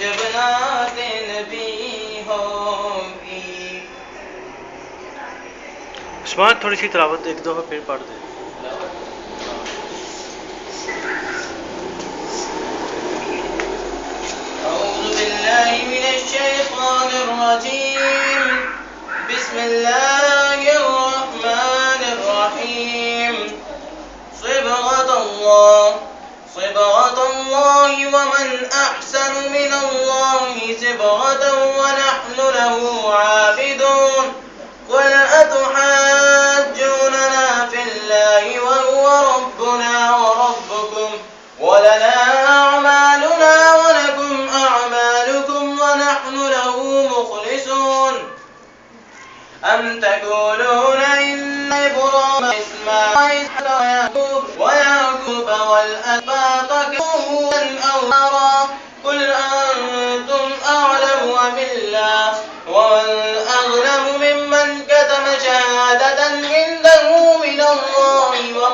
जब नाते नबी होगी। उस्मान थोड़ी सी तिलावत एक दो फिर पढ़ दे। أعوذ بالله من الشيطان الرجيم بسم الله الرحمن الرحيم صبغة الله ومن أحسن من الله صبغة ونحن له عابدون قل أتحاجوننا في الله وهو ربنا وربكم ولنا أعمالنا ولكم أعمالكم ونحن له مخلصون أم تقولون إن إبراهيم وإسماعيل ويعقوب والأسباط كانوا أو نارا قل أنتم أعلم أم الله ومن أظلم ممن كتم شهادة